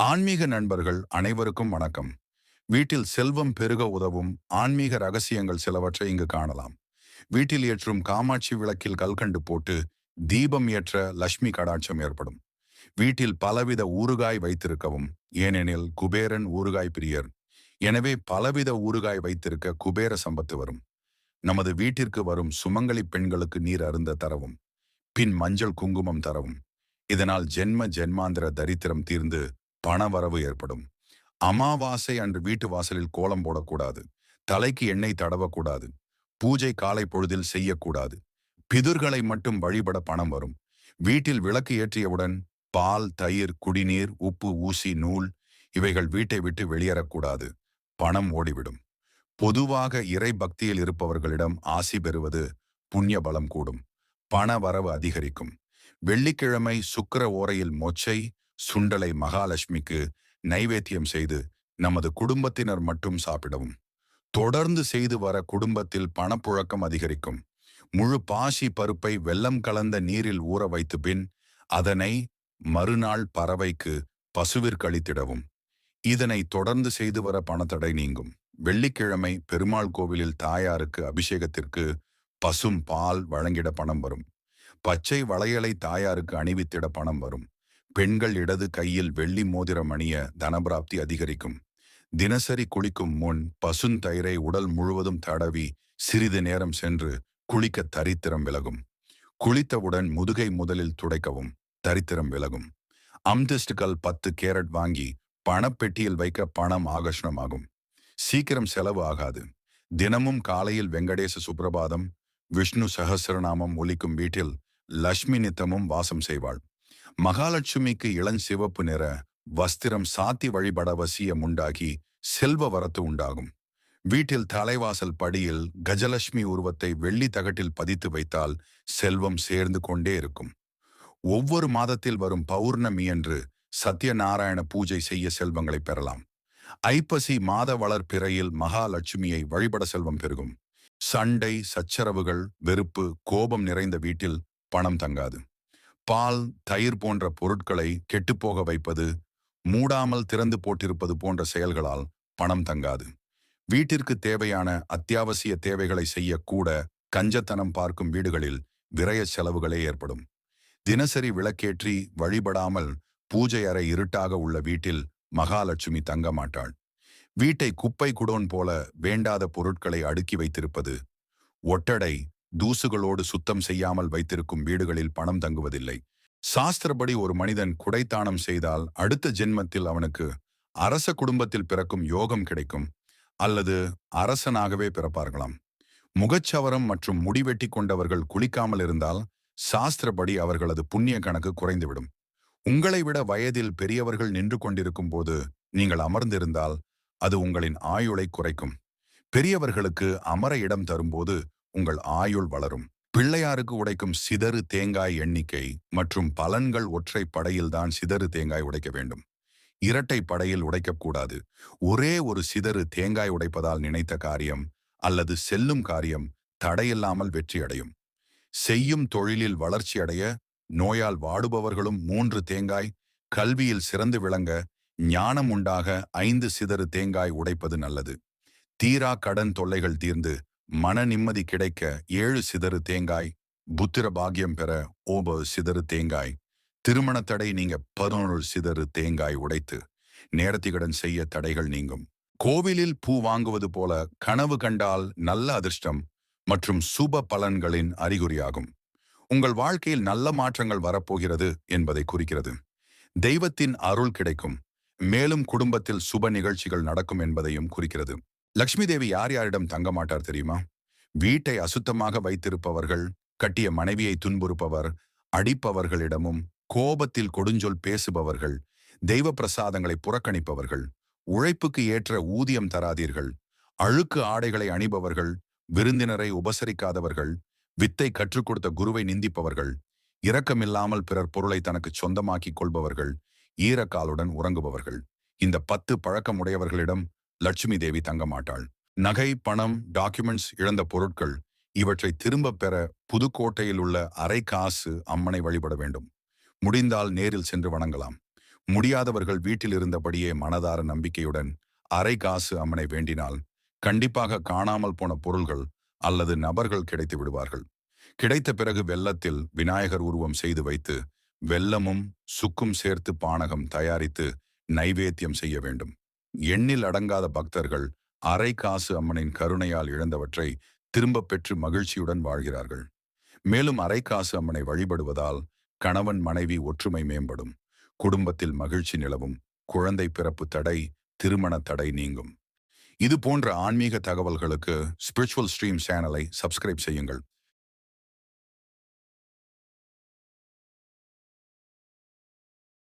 ஆன்மீக நண்பர்கள் அனைவருக்கும் வணக்கம். வீட்டில் செல்வம் பெருக உதவும் ஆன்மீக ரகசியங்கள் சிலவற்றை இங்கு காணலாம். வீட்டில் ஏற்றும் காமாட்சி விளக்கில் கல்கண்டு போட்டு தீபம் ஏற்ற லட்சுமி கடாட்சம் ஏற்படும். வீட்டில் பலவித ஊறுகாய் வைத்திருக்கவும், ஏனெனில் குபேரன் ஊறுகாய் பிரியர். எனவே பலவித ஊறுகாய் வைத்திருக்க குபேர சம்பத்து வரும். நமது வீட்டிற்கு வரும் சுமங்கலி பெண்களுக்கு நீர் அருந்த தரவும், பின் மஞ்சள் குங்குமம் தரவும். இதனால் ஜென்ம ஜென்மாந்திர தரித்திரம் தீர்ந்து பணவரவு ஏற்படும். அமாவாசை அன்று வீட்டு வாசலில் கோலம் போடக்கூடாது. தலைக்கு எண்ணெய் தடவக்கூடாது. பூஜை காலை பொழுதில் செய்யக்கூடாது. பிதுர்களை மட்டும் வழிபட பணம் வரும். வீட்டில் விளக்கு ஏற்றியவுடன் பால், தயிர், குடிநீர், உப்பு, ஊசி, நூல் இவைகள் வீட்டை விட்டு வெளியேறக்கூடாது. பணம் ஓடிவிடும். பொதுவாக இறை பக்தியில் இருப்பவர்களிடம் ஆசி பெறுவது புண்ணிய பலம் கூடும். பண வரவு அதிகரிக்கும். வெள்ளிக்கிழமை சுக்கிர ஓரையில் மொச்சை, சுண்டலை மகாலட்சுமிக்கு நைவேத்தியம் செய்து நமது குடும்பத்தினர் மட்டும் சாப்பிடவும். தொடர்ந்து செய்து வர குடும்பத்தில் பணப்புழக்கம் அதிகரிக்கும். முழு பாசி பருப்பை வெல்லம் கலந்த நீரில் ஊற வைத்து பின் அதனை மறுநாள் பறவைக்கு பசுவிற்கு அளித்திடவும். இதனை தொடர்ந்து செய்து வர பணத்தடை நீங்கும். வெள்ளிக்கிழமை பெருமாள் கோவிலில் தாயாருக்கு அபிஷேகத்திற்கு பசும் பால் வழங்கிட பணம் வரும். பச்சை வளையலை தாயாருக்கு அணிவித்திட பணம் வரும். பெண்கள் இடது கையில் வெள்ளி மோதிரம் அணிய தனபிராப்தி அதிகரிக்கும். தினசரி குளிக்கும் முன் பசுந்தயிரை உடல் முழுவதும் தடவி சிறிது நேரம் சென்று குளிக்க தரித்திரம் விலகும். குளித்தவுடன் முதுகை முதலில் துடைக்கவும், தரித்திரம் விலகும். அம்திஸ்டுகள் 10 கேரட் வாங்கி பணப்பெட்டியில் வைக்க பணம் ஆகர்ஷணமாகும். சீக்கிரம் செலவு ஆகாது. தினமும் காலையில் வெங்கடேச சுப்ரபாதம், விஷ்ணு சஹஸ்ரநாமம் ஒலிக்கும் வீட்டில் லட்சுமி நித்தமும் வாசம் செய்வாள். மகாலட்சுமிக்கு இளஞ்சிவப்பு நிற வஸ்திரம் சாத்தி வழிபட வசியம் உண்டாகி செல்வ வரத்து உண்டாகும். வீட்டில் தலைவாசல் படியில் கஜலட்சுமி உருவத்தை வெள்ளி தகட்டில் பதித்து வைத்தால் செல்வம் சேர்ந்து கொண்டே இருக்கும். ஒவ்வொரு மாதத்தில் வரும் பௌர்ணமி என்று சத்யநாராயண பூஜை செய்ய செல்வங்களை பெறலாம். ஐப்பசி மாத வளர்ப்பிறையில் மகாலட்சுமியை வழிபட செல்வம் பெருகும். சண்டை, சச்சரவுகள், வெறுப்பு, கோபம் நிறைந்த வீட்டில் பணம் தங்காது. பால், தயிர் போன்ற பொருட்களை கெட்டுப்போக வைப்பது, மூடாமல் திறந்து போட்டிருப்பது போன்ற செயல்களால் பணம் தங்காது. வீட்டிற்கு தேவையான அத்தியாவசிய தேவைகளை செய்யக்கூட கஞ்சத்தனம் பார்க்கும் வீடுகளில் விரய செலவுகளே ஏற்படும். தினசரி விளக்கேற்றி வழிபடாமல் பூஜை அறை இருட்டாக உள்ள வீட்டில் மகாலட்சுமி தங்க மாட்டாள். வீட்டை குப்பை குடோன் போல வேண்டாத பொருட்களை அடுக்கி வைத்திருப்பது, ஒட்டடை, தூசுகளோடு சுத்தம் செய்யாமல் வைத்திருக்கும் வீடுகளில் பணம் தங்குவதில்லை. சாஸ்திரப்படி ஒரு மனிதன் குடைத்தானம் செய்தால் அடுத்த ஜென்மத்தில் அவனுக்கு அரச குடும்பத்தில் பிறக்கும் யோகம் கிடைக்கும், அல்லது அரசனாகவே பிறப்பார்களாம். முகச்சவரம் மற்றும் முடிவெட்டி கொண்டவர்கள் குளிக்காமல் இருந்தால் சாஸ்திரப்படி அவர்களது புண்ணிய கணக்கு குறைந்துவிடும். உங்களை விட வயதில் பெரியவர்கள் நின்று கொண்டிருக்கும் போது நீங்கள் அமர்ந்திருந்தால் அது உங்களின் ஆயுளை குறைக்கும். பெரியவர்களுக்கு அமர இடம் தரும்போது உங்கள் ஆயுள் வளரும். பிள்ளையாருக்கு உடைக்கும் சிதறு தேங்காய் எண்ணிக்கை மற்றும் பலன்கள் ஒற்றை படையில்தான் சிதறு தேங்காய் உடைக்க வேண்டும். இரட்டை படையில் உடைக்கக்கூடாது. ஒரே ஒரு சிதறு தேங்காய் உடைப்பதால் நினைத்த காரியம் அல்லது செல்லும் காரியம் தடையில்லாமல் வெற்றியடையும். செய்யும் தொழிலில் வளர்ச்சி அடைய, நோயால் வாடுபவர்களும் 3 தேங்காய், கல்வியில் சிறந்து விளங்க, ஞானம் உண்டாக 5 சிதறு தேங்காய் உடைப்பது நல்லது. தீரா கடன் தொல்லைகள் தீர்ந்து மன நிம்மதி கிடைக்க 7 சிதறு தேங்காய், புத்திர பாக்கியம் பெற 9 சிதறு தேங்காய், திருமண தடை நீங்க 11 சிதறு தேங்காய் உடைத்து நேர்த்திகடன் செய்ய தடைகள் நீங்கும். கோவிலில் பூ வாங்குவது போல கனவு கண்டால் நல்ல அதிர்ஷ்டம் மற்றும் சுப பலன்களின் அறிகுறியாகும். உங்கள் வாழ்க்கையில் நல்ல மாற்றங்கள் வரப்போகிறது என்பதை குறிக்கிறது. தெய்வத்தின் அருள் கிடைக்கும். மேலும் குடும்பத்தில் சுப நிகழ்ச்சிகள் நடக்கும் என்பதையும் குறிக்கிறது. லட்சுமி தேவி யார் யாரிடம் தங்க மாட்டார் தெரியுமா? வீட்டை அசுத்தமாக வைத்திருப்பவர்கள், கட்டிய மனைவியை துன்புறுப்பவர், அடிப்பவர்களிடமும், கோபத்தில் கொடுஞ்சொல் பேசுபவர்கள், தெய்வ பிரசாதங்களை புறக்கணிப்பவர்கள், உழைப்புக்கு ஏற்ற ஊதியம் தராதீர்கள், அழுக்கு ஆடைகளை அணிபவர்கள், விருந்தினரை உபசரிக்காதவர்கள், வித்தை கற்றுக் கொடுத்த குருவை நிந்திப்பவர்கள், இரக்கமில்லாமல் பிறர் பொருளை தனக்கு சொந்தமாக்கிக் கொள்பவர்கள், ஈரக்காலுடன் உறங்குபவர்கள். இந்த 10 பழக்கம் உடையவர்களிடம் லட்சுமி தேவி தங்க மாட்டாள். நகை, பணம், டாக்குமெண்ட்ஸ், இழந்த பொருட்கள் இவற்றை திரும்ப பெற புதுக்கோட்டையில் உள்ள அரை காசு அம்மனை வழிபட வேண்டும். முடிந்தால் நேரில் சென்று வணங்கலாம். முடியாதவர்கள் வீட்டில் இருந்தபடியே மனதார நம்பிக்கையுடன் அரை காசு அம்மனை வேண்டினால் கண்டிப்பாக காணாமல் போன பொருள்கள் அல்லது நபர்கள் கிடைத்து விடுவார்கள். கிடைத்த பிறகு வெல்லத்தில் விநாயகர் உருவம் செய்து வைத்து வெல்லமும் சுக்கும் சேர்த்து பானகம் தயாரித்து நைவேத்தியம் செய்ய வேண்டும். எண்ணில் அடங்காத பக்தர்கள் அரை காசு அம்மனின் கருணையால் இழந்தவற்றை திரும்பப் பெற்று மகிழ்ச்சியுடன் வாழ்கிறார்கள். மேலும் அரை காசு அம்மனை வழிபடுவதால் கணவன் மனைவி ஒற்றுமை மேம்படும், குடும்பத்தில் மகிழ்ச்சி நிலவும், குழந்தை பிறப்பு தடை, திருமண தடை நீங்கும். இது போன்ற ஆன்மீக தகவல்களுக்கு ஸ்பிரிச்சுவல் ஸ்ட்ரீம் சேனலை சப்ஸ்கிரைப் செய்யுங்கள்.